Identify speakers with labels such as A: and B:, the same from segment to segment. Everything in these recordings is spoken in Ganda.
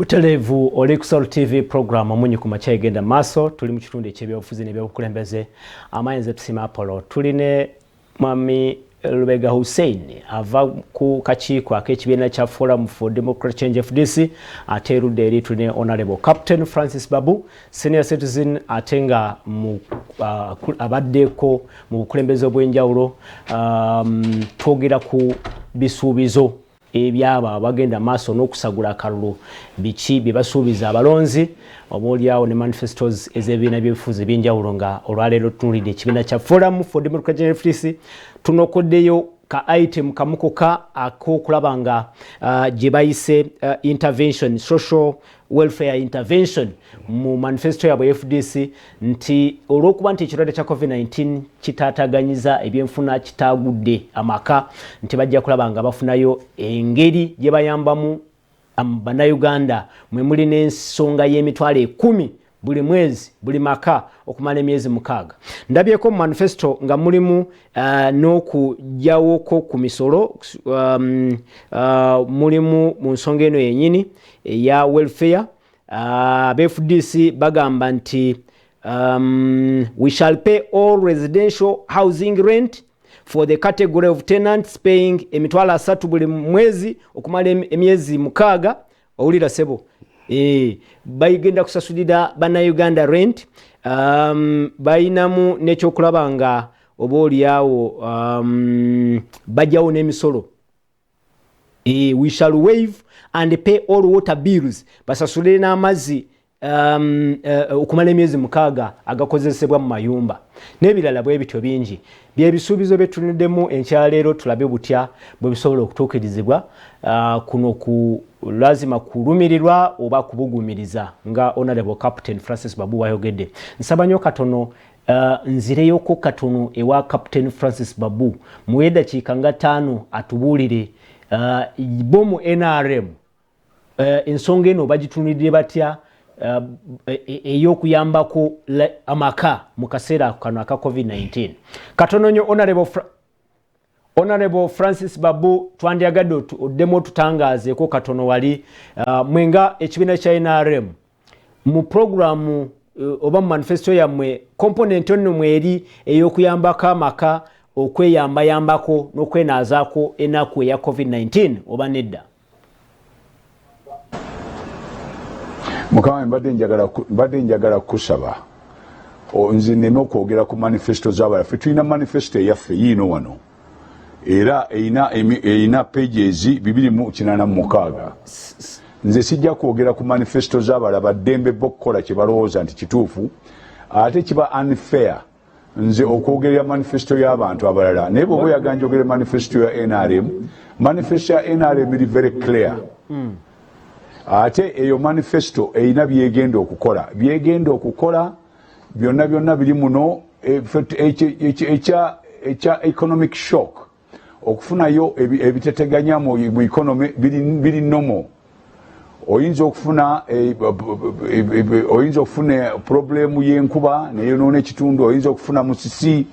A: Butelevu Olexol TV program omunyi ku makya egenda maaso tuli mu kitundu eky'ebyobufuzi n'ebyobukulembeze amayenze tusima Apollo tuline Mwami Lubega Hussein ava ku kakiiko ak'ekibiina kya Forum for Democratic Change FDC ate erudde eri tuline Honorable Captain Francis Babu senior citizen ate nga abaddeko mu bukulembeze obw'enjawulo twogera ku bisuubizo ebyaba bagenda maaso n'okusagula akalulu biki bye basuubiza abalonzi oboolyawo ne manifestos ez'ebibiina by'ebifuzi by'enjawulo nga olwaleero tunuulidde ekibiina kya Forum for Democratic FDC tunokoddeyo ka item kamukoka ak'okulaba nga gye bayise intervention social welfare intervention mu manifesto yabwe FDC nti olw'okuba nti ekirwadde kya COVID-19 kitaataganyiza ebyenfuna kitagudde amaka nti bajja kulaba nga bafunayo engeri gye bayambamu bannayuganda mwe muli n'ensonga y'emitwalo 10 buli mwezi buli maka okumala emyezi 6 ndabyeko mu manifesto nga mulimu n'okujjawoko ku misolo mulimu mu nsonga eno yennyini eya welfare FDC bagamba nti we shall pay all residential housing rent for the category of tenants paying emitwalo 3 buli mwezi okumala emyezi 6 owulira sebo bayigenda kusasulira bannayuganda rent bayinamu n'ekyokulaba nga oboolyawo bajjawo n'emisolo we shall waive and pay all water bills basasulire n'amazzi okumala emyezi 6 agakozesebwa mu mayumba n'ebirala bwe bityo bingi byebisuubizo betunuddemu enkyaleero tulabe butya bwe bisobola okutuukirizibwa kuno ku lazima kulumirirwa oba kubugumiriza nga Honorable Captain Francis Babu wayogedde nsaba nnyo katono nzireyoko katono ewa Captain Francis Babu mu dakiika nga 5 atubuulire bomu NRM ensonga eno bagitunulidde batya ey'okuyambako amaka mu kaseera kano aka COVID-19 katono nnyo Honorable Francis Babu twandyagadde oddemu otutangaazeeko katono wali mwenga ekibiina kya NRM mu programu oba mu manifesto yammwe component eno mweri ey'okuyambako amaka okweyambayambako n'okwenaazaako ennaku eya COVID-19 oba nedda
B: mukama mbadde njagala kusaba nze nneme okwogera ku manifesto z'abalaffe tulina manifesto eyaffe yiino wano era eyina pages 286 nze sijja kwogera ku manifesto z'abalala baddembe bokkola kye balowooza nti kituufu ate kiba unfair nze okwogerera manifesto y'abantu abalala naye bw'oba oyagala njogere manifesto ya NRM manifesto ya NRM eri very clear ate eyo manifesto eyina byegenda okukola byonna biri muno ekya economic shock okufunayo ebiteteganya mu economy biri nomo oyinza okufuna problemu y'enkuba neyonoona ekitundu oyinza okufuna musisi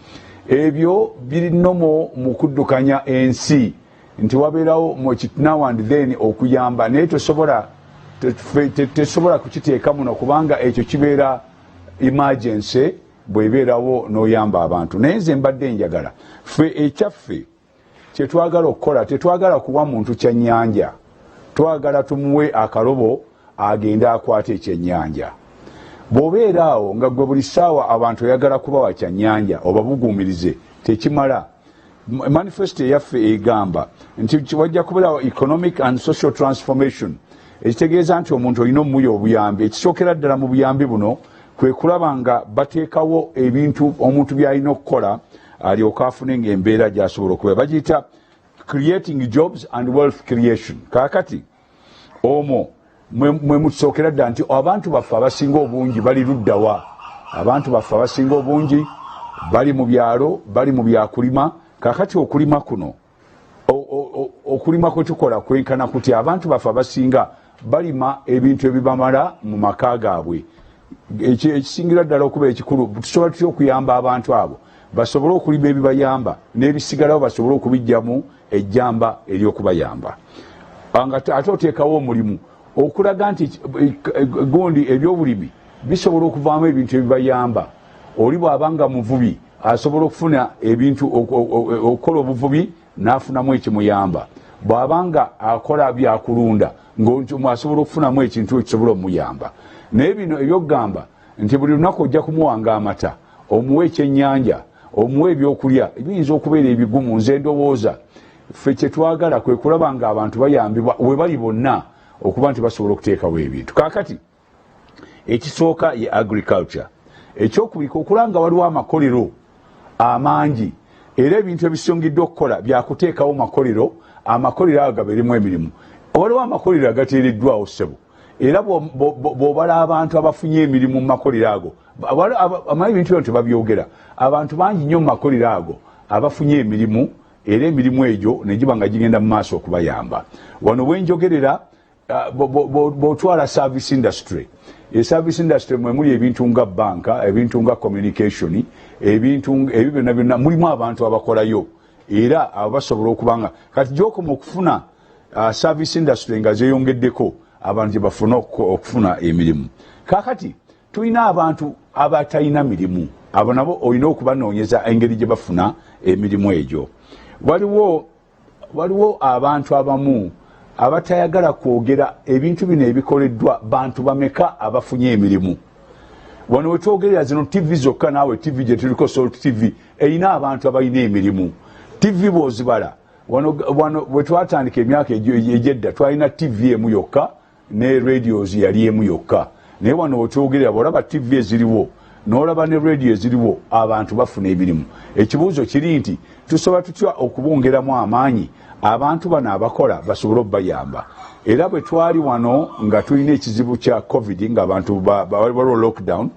B: ebyo biri nomo mu kuddukanya ensi nti wabeerawo mu now and then okuyamba naye tesobola kukiteeka muno kubanga ekyo kibeera emergency bwebeerawo n'oyamba abantu naye nze mbadde njagala ffe ekyaffe kyetwagala okukola tetwagala kuwa muntu kyannyanja twagala tumuwe akalobo agende akwata ekyennyanja bw'obeera awo nga gwe buli ssaawa abantu oyagala kubawa kyannyanja obabuguumirize tekimala manifesto eyaffe egamba nti wajja kubeerawo economic and social transformation ekitegeeza nti omuntu olina omumuya obuyambi ekisookera ddala mu buyambi buno kwe kulaba nga bateekawo ebintu omuntu by'alina okukola alyoka afune ng'embeera gy'asobola okuba bagiyita creating jobs and wealth creation kaakati omwo mwe mutusookera ddala nti abantu baffe abasinga obungi bali luddawa abantu baffe abasinga obungi bali mu byalo bali mu byakulima kaakati okulima kuno okulima kwe tukola kwenkana kuti abantu baffe abasinga balima ebintu ebibamala mu maka gaabwe ekisingira ddala okuba ekikulu tusobola tutya okuyamba abantu abo basobole okulima ebibayamba n'ebisigalawo basobole okubijjamu ejjamba ery'okubayamba ate oteekawo omulimu okulaga nti gundi ebyobulimi bisobola okuvaamu ebintu ebibayamba. Oli bw'abanga muvubi asobola okufuna ebintu okukola obuvubi n'afunamu ekimuyamba. Bw'abanga akola byakulunda asobola okufunamu ekintu ekisobola omuyamba. Naye bino ebyokugamba nti buli lunaku ojja kumuwanga amata, omuwe ekyennyanja, omuwe ebyokulya ebiyinza okubeera ebigumu. Nze ndowooza ffe kye twagala kwe kulaba nga abantu bayambibwa we bali bonna okuba nti basobola okuteekawo ebintu. Kaakati ekisooka ye agriculture. Ekyokubiri okulanga waliwo amakolero amangi era ebintu ebisongiddwa okukola byakuteekawo makolero, amakolero ago gabeeremu emirimu. Waliwo amakolero agateereddwawo ssebo era bw'obala abantu abafunye emirimu mu makolero ago amanyi ebintu bino tebabyogera. Abantu bangi nnyo mu makolero ago abafunye emirimu era emirimu egyo ne giba nga gigenda mu maaso okubayamba. Wano wenjogerera bw'otwala service industry. Service industry mwe muli ebintu nga banka, ebintu nga communication, ebintu ebyo byonna mulimu abantu abakolayo era abasobola okubanga kati gy'okoma okufuna service industry nga zeeyongeddeko abantu gye bafuna okufuna emirimu. Kaakati tulina abantu abatalina mirimu, abo nabo olina okubanoonyeza engeri gye bafuna emirimu egyo. Waliwo abantu abamu abatayagala kwogera ebintu bino ebikoleddwa bantu bameka abafunye emirimu. Wano wetwogerera zino TV zokka, naawe TV gye tuliko Salt TV erina abantu abalina emirimu. TV bw'ozibala wano bwetwatandika emyaka egyedda twalina TV emu yokka ne radios yali emu yokka. Naye wano wetwogerera bw'olaba TV eziriwo n'olaba ne radio eziriwo abantu bafuna emirimu. Ekibuuzo kiri nti tusobola tutya okubongeramu amaanyi abantu bano abakola basobole okubayamba. Era bwe twali wano nga tulina ekizibu kya COVID nga abantu waliwo lockdown,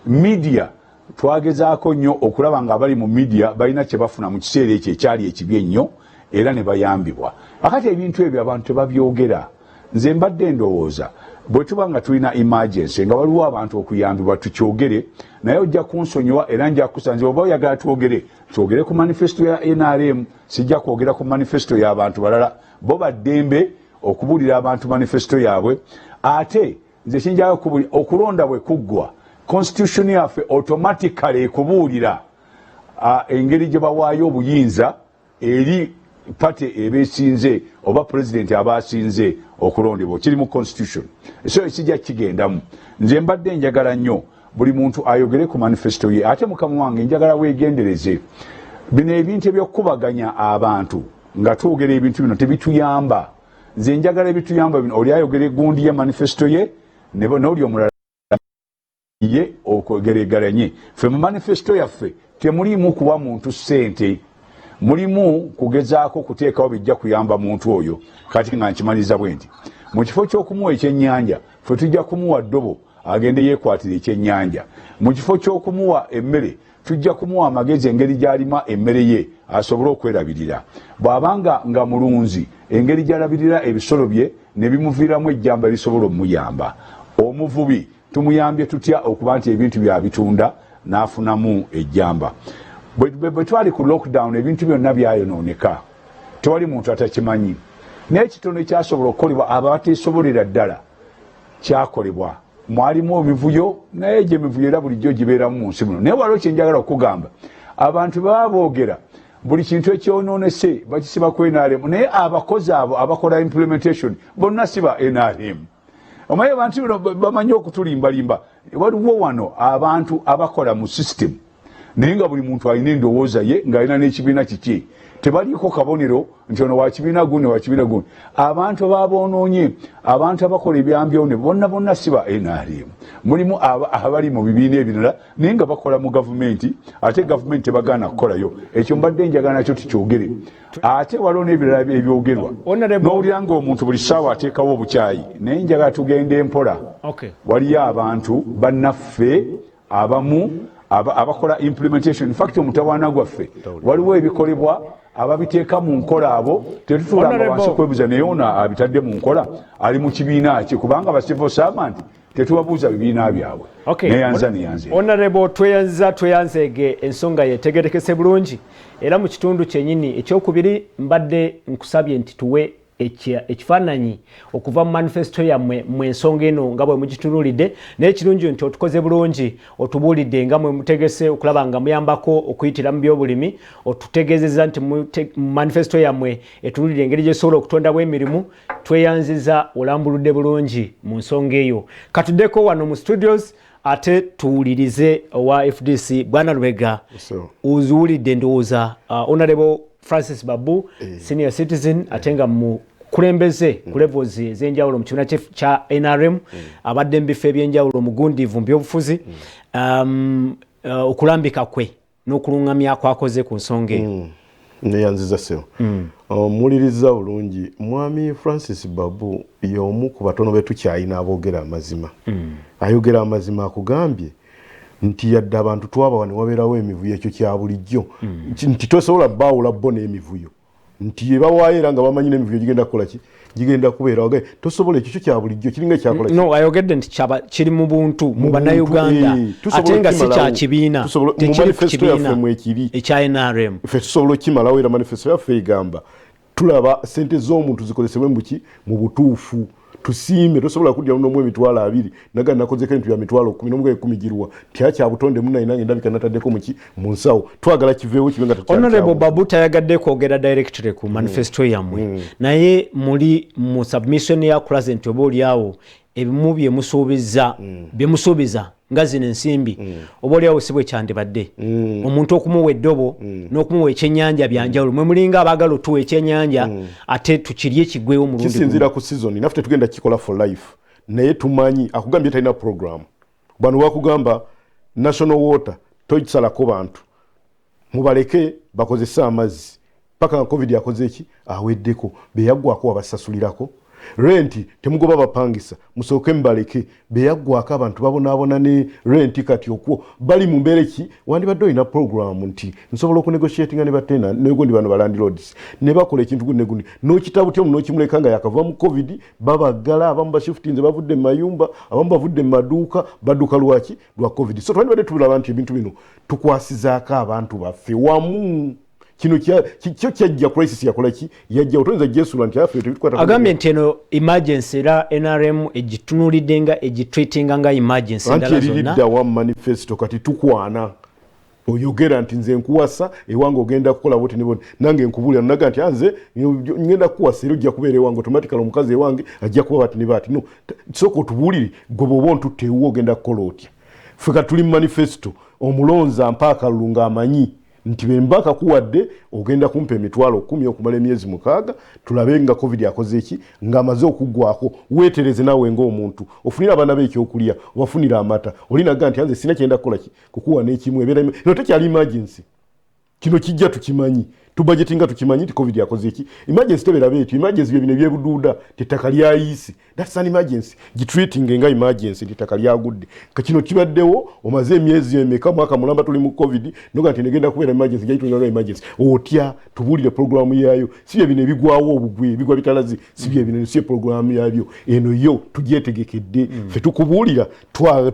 B: media twagezaako nnyo okulaba nga abali mu media balina kye bafuna mu kiseera ekyo ekyali ekibi ennyo era ne bayambibwa. Akati ebintu ebyo abantu tebabyogera. Nze mbadde ndowooza bwe tuba nga tulina emergency nga waliwo abantu okuyambibwa tukyogere, naye ojja kunsonyiwa era nja kusanze oba oyagala twogere ku manifesto ya NRM. Sijja kwogera ku manifesto y'abantu balala, bo baddembe okubuulira abantu manifesto yaabwe. Ate nze kinjala okulonda bwe kuggwa constitution yaffe automatically ekubuulira engeri gye bawaayo obuyinza eri pate ebeesinze oba president abasinze okulondebwa kiri mu constitution. So ekijja kigendamu. Nze mbadde njagala nnyo buli muntu ayogere ku manifesto ye. Ate mukama wange njagala weegendereze bino ebintu ebyokubaganya abantu nga twogera ebintu bino tebituyamba. Nze njagala ebituyamba bino oli ayogere gundi ya manifesto ye n'oli omulala ye okwegeregaranye. Ffe mu manifesto yaffe temulimu kuwa muntu ssente, mulimu kugezaako kuteekawo bijja kuyamba muntu oyo. Kati nga nkimaliza bwe nti mu kifo ky'okumuwa ekyennyanja ffe tujja kumuwa ddobo agende yeekwatira ekyennyanja. Mu kifo ky'okumuwa emmere tujja kumuwa amagezi engeri gy'alima emmere ye asobole okwerabirira. Bw'abanga nga mulunzi engeri gy'alabirira ebisolo bye ne bimuviiramu ejjamba lisobola omuyamba. Omuvubi tumuyambye tutya okuba nti ebintu byabitunda n'afunamu ejjamba. Bwe twali ku lockdown ebintu byonna byayonooneka, tewali muntu atakimanyi. Naye ekitono ekyasobola okukolebwa abateesobolera ddala kyakolebwa. Mwalimu emivuyo, naye gye mivuyo era bulijjo gibeeramu mu nsi muno. Naye waliwo kye njagala okugamba, abantu baba boogera buli kintu ekyonoonese bakisiba ku NRM, naye abakozi abo abakola implementation bonna si ba NRM. Omanyi abantu bino bamanyi okutulimbalimba. Waliwo wano abantu abakola mu system naye nga buli muntu alina endowooza ye ng'alina n'ekibiina kiki. Tebaliiko kabonero nti ono wa kibiina gundi wa kibiina gundi. Abantu ababoonoonye, abantu abakola ebyambyone bonna si ba NRM. Mulimu abali mu bibiina ebirala naye nga bakola mu gavumenti, ate gavumenti tebagaana kukolayo. Ekyo mbadde njagala nakyo tukyogere. Ate waliwo n'ebirala ebyogerwa n'owulira ng'omuntu buli ssaawa ateekawo obukyayi, naye njagala tugende mpola. Waliyo abantu bannaffe abamu abakola implementation. In fact omutawaana gwaffe waliwo ebikolebwa ababiteeka mu nkola abo tetutulanga wansi kwebuuza naye ono abitadde mu nkola ali mu kibiina ki, kubanga ba civil servant tetubabuuza bibiina byabwe. Neyanze
A: Honorable tweyanzege ensonga yetegerekese bulungi era mu kitundu kyennyini ekyokubiri mbadde nkusabye nti tuwe ekifaananyi okuva mu manifesto yammwe mu ensonga eno nga bwe mugitunulidde naye kirungi nti otukoze bulungi otubuulidde nga mwe mutegese okulaba nga muyambako okuyitira mu byobulimi otutegeezezza nti mu manifesto yammwe etunulidde engeri gyesobola okutondamu emirimu tweyanziza olambuludde bulungi mu nsonga eyo katuddeko wano mu studios ate tuwulirize owa FDC Bwana Lubega uzuwulidde ndowooza Honorable Francis Babu senior citizen atenga mu kulembeze ku levels ez'enjawulo mu kibiina kya NRM abadde mu bifo eby'enjawulo mugundiivu mu by'obufuzi okulambika kwe n'okulungamya kwakoze ku nsonga eyo
C: neyanziza seo muliriza bulungi mwami Francis Babu y'omu ku batono be tukyayina aboogera amazima ayogera amazima akugambye nti yadde abantu twaba wano wabeerawo emivuyo ekyo kya bulijjo nti tosobola baawula bo n'emivuyo nti yebawaayo era nga bamanyi n'emivuyo gigenda kukola ki gigenda kubeera wagaye tosobola ekyo kya bulijjo kiringa ekyakola
A: no ayogedde nti kiri mu buntu mu bannayuganda ate nga si kya kibiina tekiri ku kibiina ekya NRM
C: ffe tusobola okimalawo era manifesto yaffe egamba tulaba sente z'omuntu zikozesebwe mu butuufu tusiime tosobola kudya n'omwe emitwalo 2 naga nakozeko ebintu bya mitwalo 10 girwa tya butonde munna inange ndabika nataddeko mu nsawo twagala kiveewo kibenga
A: Honorable Babu tayagadde kwogera directly ku manifesto yammwe naye muli mu submission ya present oba oliawo ebimu byemusuubiza nga zino ensimbi oba oliawo si bwe kyandibadde omuntu okumuwa eddobo n'okumuwa ekyennyanja byanjawulo mwe mulinga abaagala otuwa ekyennyanja ate tukirye kiggwewo mulundi
C: kisinziira ku season naffe tugenda kikola for life naye tumanyi akugambye talina program bano bakugamba national water tokisalako bantu mubaleke bakozese amazzi paka nga covid yakoze eki aweddeko beyaggwako abasasulirako renti temugoba bapangisa musooke mbaleke beyaggwako abantu babonaabona ne renti kati okwo bali mu mbeera ki wandibadde olina program nti nsobola okunegotiatinga ne batena negondi bano balandlords ne bakola ekintu gundi negundi n'okitabu tyomu n'okimuleka nga yakava mu covid babaggala abamu bashiftinze bavudde mu mayumba abamu bavudde mu maduuka badduka lwaki lwa covid so twandibadde tubiraba nti ebintu bino tukwasizaako abantu baffe wamu kino kyo kyajja crisis yakola ki yajja otonza Jesu nti afi tubikwata
A: agambye nti eno emergency era NRM egitunulidde nga egitreatinga nga emergency ndala zonna
C: anti wa manifesto kati tukwana oyogera nti nze nkuwasa ewange ogenda kukola bote nebo nange nkubulira naga nti anze ngenda kuwasa ero jja kubeera ewange automatically omukazi ewange ajja kuba bati ne bati no soko tubulire gobo bontu tewo ogenda kukola otya fika tuli manifesto omulonza mpaka lunga amanyi nti bembaka kuwadde ogenda kumpa emitwalo 10 okumala emyezi 6 tulabe nga covid yakoze eki nga amaze okuggwako weetereze nawe ng'omuntu ofunira abaana be ekyokulya obafunira amata olinaga nti anze sina kyenda kukola ki kukuwa n'ekimu ebeera no tekyali emergency kino kijja tukimanyi tubudgetinga tukimanyi nti covid yakoze eki emergency tebera beetu emergency bye bino ebyebuduuda tetaka lyayise that's an emergency gitreating nga emergency tetaka lyagudde kakino kibaddewo omaze emyezi emeka mwaka mulamba tuli mu covid noga nti negenda kubeera emergency gyayitunga nga emergency otya tubuulire programu yaayo si bye bino ebigwawo obugwe ebigwa bitalazi si bye bino si programu yabyo eno yo tugyetegekedde ffe tukubuulira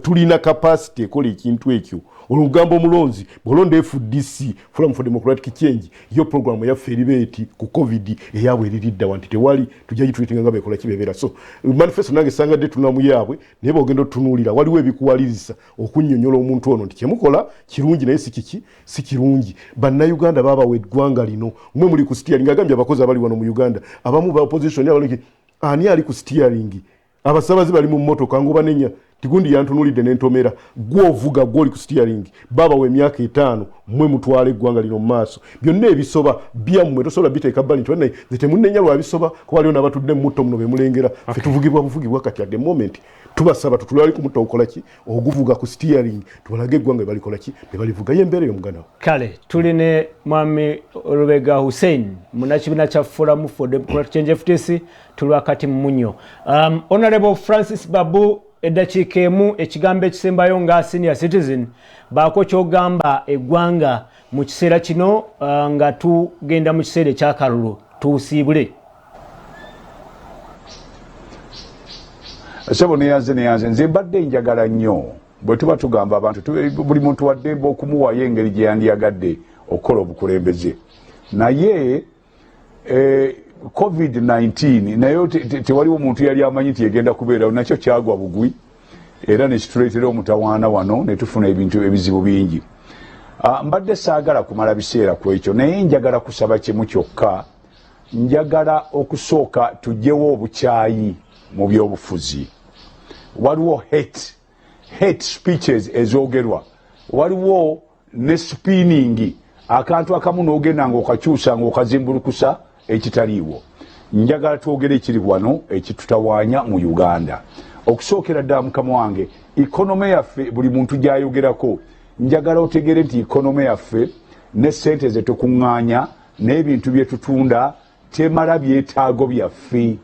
C: tulina capacity ekola ekintu ekyo olugambo mulonzi bolonde FDC Forum for Democratic Change yo program ya feribeti ku covid eyabwe eridda wanti tewali tujja gitreatinga nga bekola kibeera so manifesto nange sangadde tunamu yabwe nebe ogendo tunulira waliwo ebikuwaliriza okunnyonnyola omuntu ono nti kyemukola kirungi naye si kirungi bannayuganda baba weggwanga lino mwe muli ku steering agambye abakozi abali wano mu Uganda abamu ba opposition abaliki ani ali ku steering abasabazi bali mu mmotoka ngo banenya tigundi yantunulidde n'entomera gwovuga gwoli ku steering baba we myaka 5 mwe mutwale eggwanga lino mu maaso byonna ebisoba byammwe tosobola biteeka bbali nti wonna temunnenya lwa bisoba kuba waliwo n'abatudde mu mutto muno be mulengera ffe tuvugibwa kati at the moment tubasaba tutulwali ku mutto okola ki oguvuga ku steering tubalaga eggwanga balikola ki ne balivuga y'embeera eyo muganawo
A: kale tuli ne mwami Lubega Hussein munakibiina kya Forum for Democratic Change FDC tuli wakati mu munyo Honorable Francis Babu eddakiika emu ekigambo ekisembayo nga senior citizen baako kyogamba eggwanga mu kiseera kino nga tugenda mu kiseera ekyakalulu tuusiibule
B: sebo neyanze nze mbadde njagala nnyo bwe tuba tugamba abantu buli muntu waddemba okumuwayo engeri gye yandiyagadde okukola obukulembeze naye COVID-19 nayo tewaliwo omuntu yali amanyi nti egenda kubeerawo, nakyo kyagwa bugwi era nekituleetera omutawaana wano ne tufuna ebintu ebizibu bingi. Mbadde saagala kumala biseera ku ekyo, naye njagala kusaba kimu kyokka. Njagala okusooka tugyewo obukyayi mu byobufuzi. Waliwo hate speeches ezoogerwa, waliwo ne spinning, akantu akamu n'ogenda ng'okakyusa ng'okazimbulukusa ekitaliiwo. Njagala twogere ekiri wano ekitutawaanya mu Uganda. Okusookera ddala mukama wange, ekonome yaffe buli muntu gy'ayogerako, njagala otegere nti ekonome yaffe ne ssente ze tukuŋŋaanya n'ebintu bye tutunda temala byetaago byaffe.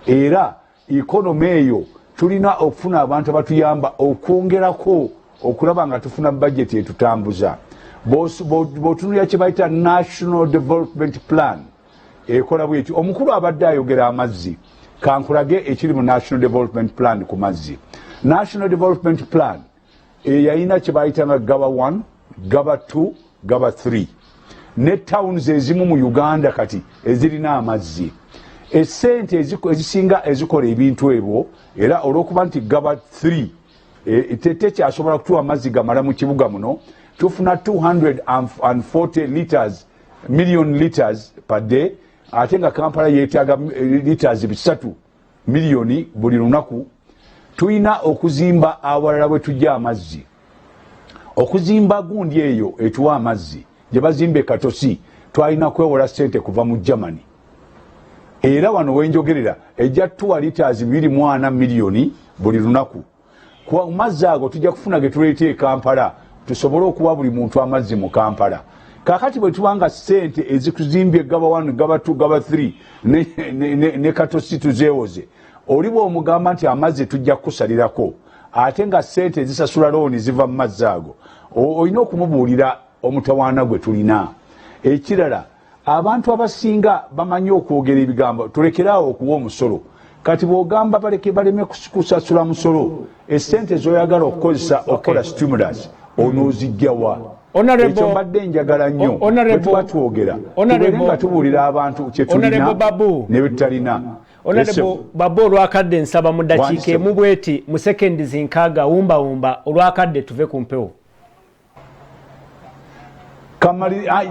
B: Era ekonome eyo tulina okufuna abantu abatuyamba okwongerako okulaba nga tufuna budget etutambuza. Bw'otunulira kye bayita National Development Plan ekola bw'ekyo. Omukulu abadde ayogera amazzi, kankulage ekiri mu National Development Plan ku mazzi. National Development Plan yayina kye bayita nga Gaba 1, Gaba 2, Gaba 3. Ne towns ezimu mu Uganda kati ezirina amazzi. Essente ezisinga ezikola ebintu ebyo, era olw'okuba nti Gaba 3 tekyasobola kutuwa amazzi gamala mu kibuga muno, tufuna 240 million liters per day, ate nga Kampala yeetaaga liters 3 million buli lunaku. Tuyina okuzimba awalala bwe tujja amazzi. Okuzimba gundi eyo etuwa amazzi gye bazimbe Katosi, twalina kwewola ssente kuva mu Germany. Era wano wenjogerera ejja tuwa liters 24 million buli lunaku. Kwa mazzi ago tujja kufuna ge tuleete Kampala, tusobole okuwa buli muntu amazzi mu Kampala. Kakati bwe tubanga ssente ezikuzimbye Gaba 1, Gaba 2, Gaba 3 ne Katosi tuzeewoze, oliwo omugamba nti amazzi tujja kusalirako, ate nga ssente ezisasula looni ziva mu mazzi ago, olina okumubuulira omutawaana gwe tulina. Ekirala, abantu abasinga bamanyi okwogera ebigambo, tulekeraawo okuwa omusolo. Kati bw'ogamba baleme kusasula musolo, essente z'oyagala okukozesa okukola stimulus onoozijjawa. Ekyo mbadde njagala nnyo bwe tuba twogera tubeere nga tubuulira abantu kye tulina ne bye tutalina.
A: Honorable Babu olwakadde nsaba mu ddakiika emu bweti mu sekendi zinkaaga wumba olwakadde tuve ku mpewo.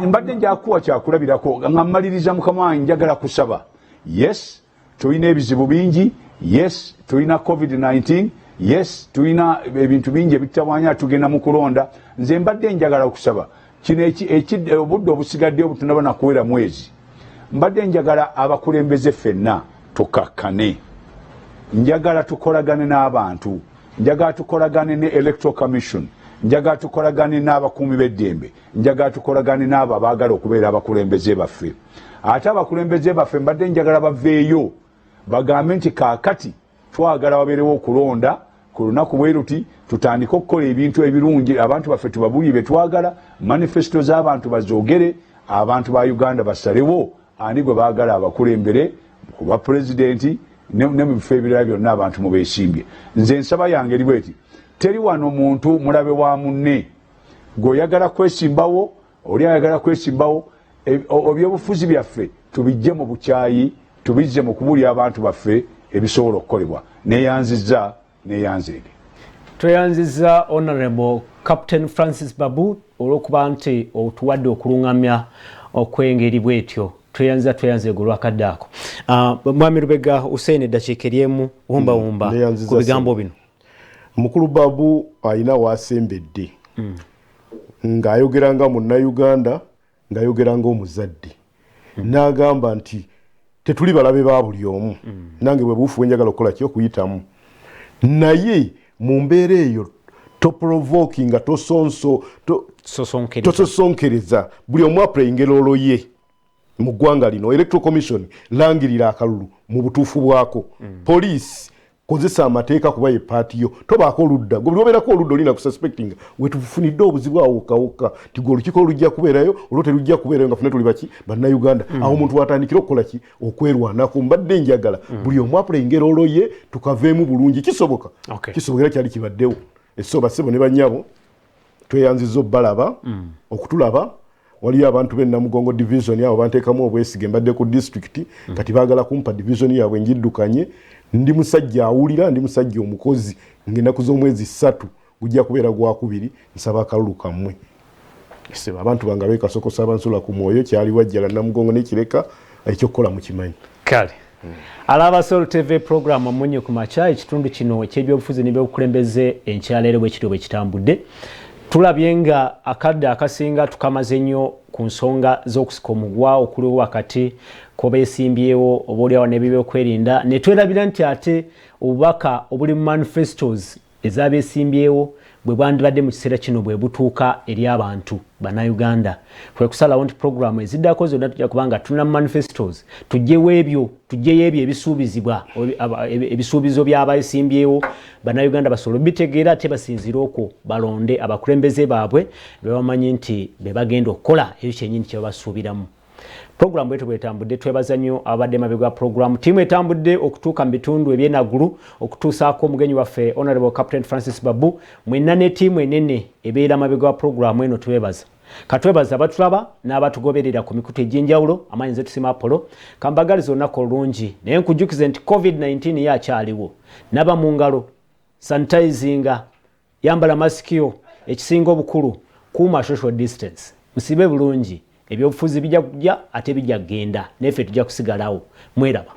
B: Mbadde njakuwa kyakulabirako nga mmaliriza mukama wange, njagala kusaba. Yes, tulina ebizibu bingi. Yes, tulina COVID-19. Yes, tulina ebintu bingi ebitutawaanya tugenda mu kulonda. Nze mbadde njagala okusaba kino obudde obusigadde obutunaba na kuwera mwezi. Mbadde njagala abakulembeze ffenna tukakkane. Njagala tukolagane n'abantu. Njagala tukolagane ne Electoral Commission. Njagala tukolagane n'abakuumi b'eddembe. Njagala tukolagane n'abo abaagala okubeera abakulembeze baffe. Ate abakulembeze baffe mbadde njagala baveeyo bagambe nti kaakati twagala wabeerewo okulonda ku lunaku bwe luti, tutandike okukola ebintu ebirungi, abantu baffe tubabuulire bye twagala, manifesto z'abantu bazoogere, abantu ba Uganda basalewo ani gwe baagala abakulembere ku bwa pulezidenti ne mu bifo ebirala byonna abantu mu beesimbye. Nze ensaba yange eri bweti, teri wano muntu mulabe wa munne gw'oyagala kwesimbawo, oli ayagala kwesimbawo. Ebyobufuzi byaffe tubijje mu bukyayi, tubizze mu kubuulira abantu baffe ebisobola okukolebwa. Neeyanzizza neeyanzeege.
A: Tweyanzizza Honorable Captain Francis Babu olw'okuba nti otuwadde okuluŋŋamya okwengeri bwetyo. Tweyanzeege olwakadde ako. Mwami Lubega Hussein eddakiika eryemu wumba ku bigambo bino.
C: Mukulu Babu alina waasembedde ng'ayogeranga munnayuganda, ng'ayogeranga omuzadde, n'agamba nti tetuli balabe ba buli omu, nange bwe buufu bwenjagala okukola ki okuyitamu, naye mu mbeera eyo toprovokinga, tososonkereza, buli omu apureyinga rolo ye mu ggwanga lino. Electoral Commission langirira akalulu mu butuufu bwako. Poliisi kozesa amateeka kuba ye paati yo, tobaako oludda. Gwe buli obeerako oludda olina kususpectinga wetufunidde obuzibu awo wokka ti gwe olukiiko olujja kubeerayo olwo terujja kubeerayo nga funa tuli baki bannayuganda. Awo omuntu watandikira okukola ki? Okwerwanako. Mbadde njagala buli omu apuleyinga rolo ye tukaveemu bulungi. Kisoboka kisobokera kyali kibaddewo. So basebo ne bannyabo tweyanzizza obbalaba okutulaba waliyo abantu be Namugongo division yabo banteekamu obwesige mbadde ku district kati baagala kumpa division yaabwe njiddukanye ndi musajja awulira ndi musajja omukozi ng'ennaku z'omwezi 3 gujja kubeera gwakubiri nsaba akalulu kammwe seba abantu banga beekasokosa abansula ku mwoyo kyali wajjala Namugongo n'ekireka ekyokukola mu kimanyi
A: kale alaba Soul TV program amunye ku macha ekitundu kino eky'ebyobufuzi n'ebyobukulembeze enkyaleero bwe kiri bwe kitambudde tulabye nga akadde akasinga tukamaze nnyo ku nsonga z'okusika omugwa okuliwo wakati kobeesimbyewo obaolyawo n'ebyokwerinda ne twerabira nti ate obubaka obuli mu manifestos ez'abeesimbyewo bwe bwandibadde mu kiseera kino bwe butuuka eri abantu bannayuganda kwe kusalawo nti programu eziddako zonna tujja kubanga tulina manifestos tujjeyo ebyo ebisuubizibwa ebisuubizo by'abeesimbyewo bannayuganda basobole bitegeera ate basinzire okwo balonde abakulembeze baabwe be bamanyi nti be bagenda okukola ebyo kyennyini kye babasuubiramu. Program wetu bwetambudde twebaza nnyo abadde mabega program timu etambudde okutuuka mu bitundu ebyenagulu okutuusaako omugenyi waffe Honorable Captain Francis Babu mwenna ne timu enene ebeera mabega program eno twebaza katwebaza abatulaba n'abatugoberera ku mikutu egy'enjawulo amanyi nze tusima Apollo kambagaliza olunaku olungi naye nkujjukize nti COVID-19 yakyaliwo naba mu ngalo sanitizinga yambala masikio ekisinga obukulu kuuma social distance musibe bulungi ebyobufuzi bijja kujja ate bijja kugenda neffe tujja kusigalawo mweraba.